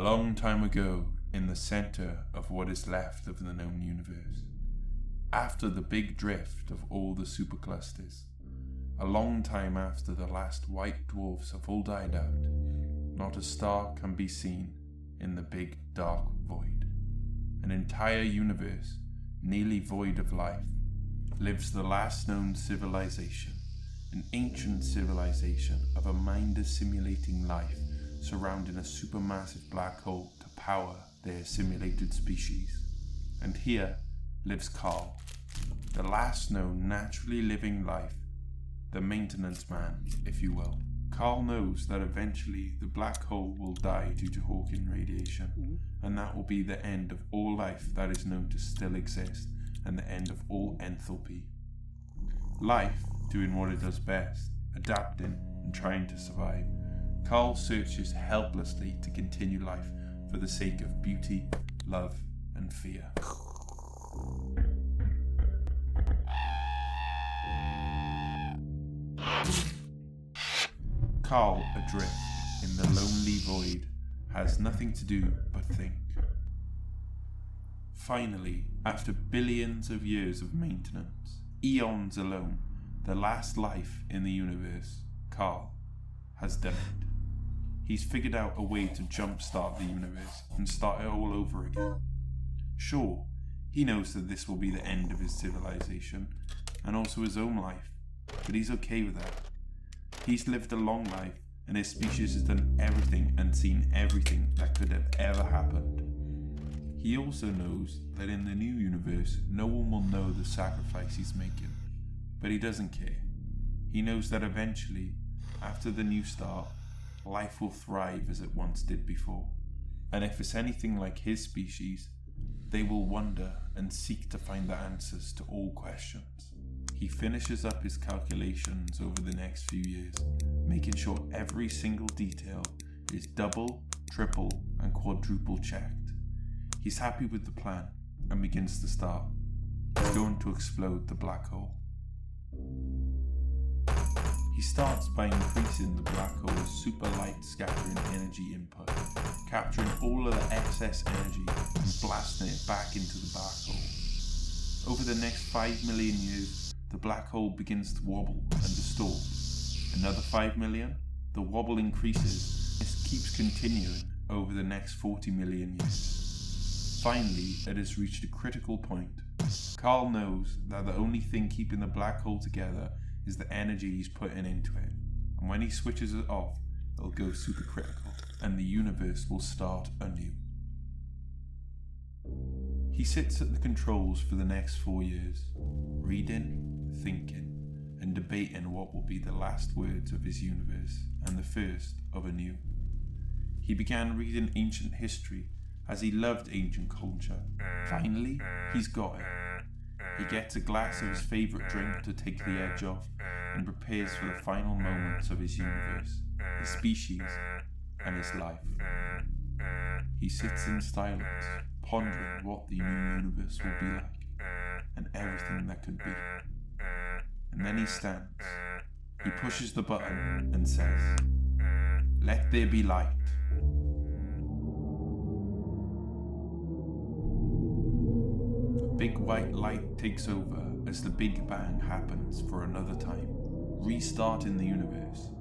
A long time ago, in the center of what is left of the known universe, after the big drift of all the superclusters, a long time after the last white dwarfs have all died out, not a star can be seen in the big dark void. An entire universe, nearly void of life, lives the last known civilization, an ancient civilization of a mind assimilating life surrounding a supermassive black hole to power their assimilated species. And here lives Carl, the last known naturally living life, the maintenance man, if you will. Carl knows that eventually the black hole will die due to Hawking radiation, and that will be the end of all life that is known to still exist, and the end of all enthalpy. Life doing what it does best, adapting and trying to survive. Carl searches helplessly to continue life for the sake of beauty, love, and fear. Carl, adrift in the lonely void, has nothing to do but think. Finally, after billions of years of maintenance, eons alone, the last life in the universe, Carl, has done it. He's figured out a way to jumpstart the universe and start it all over again. Sure, he knows that this will be the end of his civilization, and also his own life, but he's okay with that. He's lived a long life, and his species has done everything and seen everything that could have ever happened. He also knows that in the new universe, no one will know the sacrifice he's making, but he doesn't care. He knows that eventually, after the new start, life will thrive as it once did before. And if it's anything like his species, they will wonder and seek to find the answers to all questions. He finishes up his calculations over the next few years, making sure every single detail is double, triple, and quadruple checked. He's happy with the plan and begins to start. He's going to explode the black hole. He starts by increasing the black hole's super light scattering energy input, capturing all of the excess energy and blasting it back into the black hole. Over the next 5 million years, the black hole begins to wobble and distort. Another 5 million, the wobble increases. This keeps continuing over the next 40 million years. Finally, it has reached a critical point. Carl knows that the only thing keeping the black hole together is the energy he's putting into it, and when he switches it off, it'll go supercritical, and the universe will start anew. He sits at the controls for the next 4 years, reading, thinking, and debating what will be the last words of his universe and the first of a new. He began reading ancient history as he loved ancient culture. Finally, he's got it. He gets a glass of his favourite drink to take the edge off and prepares for the final moments of his universe, his species, and his life. He sits in silence, pondering what the new universe will be like, and everything that could be. And then he stands. He pushes the button and says, "Let there be light." Big white light takes over as the Big Bang happens for another time, restarting the universe.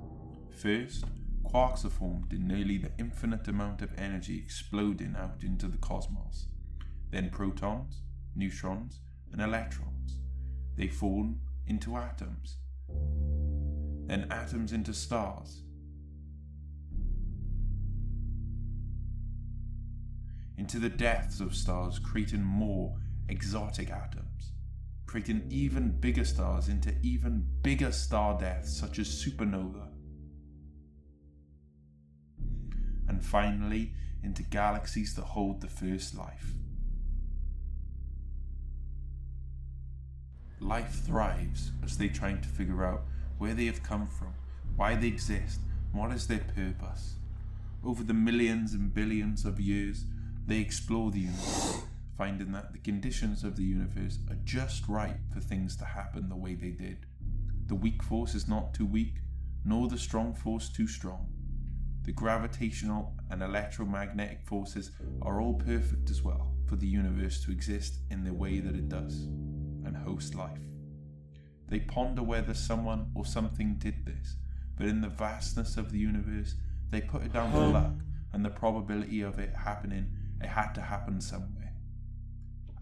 First, quarks are formed in nearly the infinite amount of energy exploding out into the cosmos. Then protons, neutrons, and electrons. They form into atoms. Then atoms into stars. Into the depths of stars, creating more exotic atoms, creating even bigger stars into even bigger star deaths such as supernova, and finally into galaxies that hold the first life. Life thrives as they try to figure out where they have come from, why they exist, and what is their purpose. Over the millions and billions of years, they explore the universe, finding that the conditions of the universe are just right for things to happen the way they did. The weak force is not too weak, nor the strong force too strong. The gravitational and electromagnetic forces are all perfect as well for the universe to exist in the way that it does and host life. They ponder whether someone or something did this, but in the vastness of the universe, they put it down to luck and the probability of it happening. It had to happen somewhere.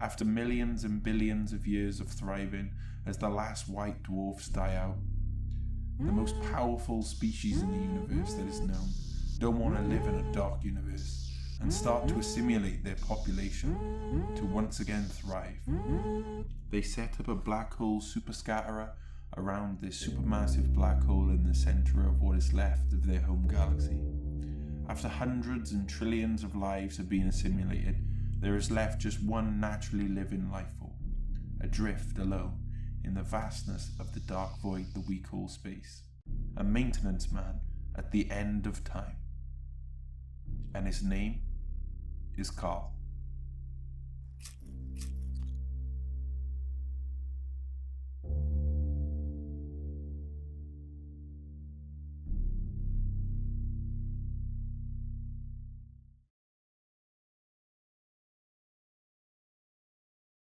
After millions and billions of years of thriving, as the last white dwarfs die out, the most powerful species in the universe that is known don't want to live in a dark universe and start to assimilate their population to once again thrive. They set up a black hole superscatterer around this supermassive black hole in the center of what is left of their home galaxy. After hundreds and trillions of lives have been assimilated, there is left just one naturally living life form, adrift alone in the vastness of the dark void that we call space. A maintenance man at the end of time. And his name is Carl.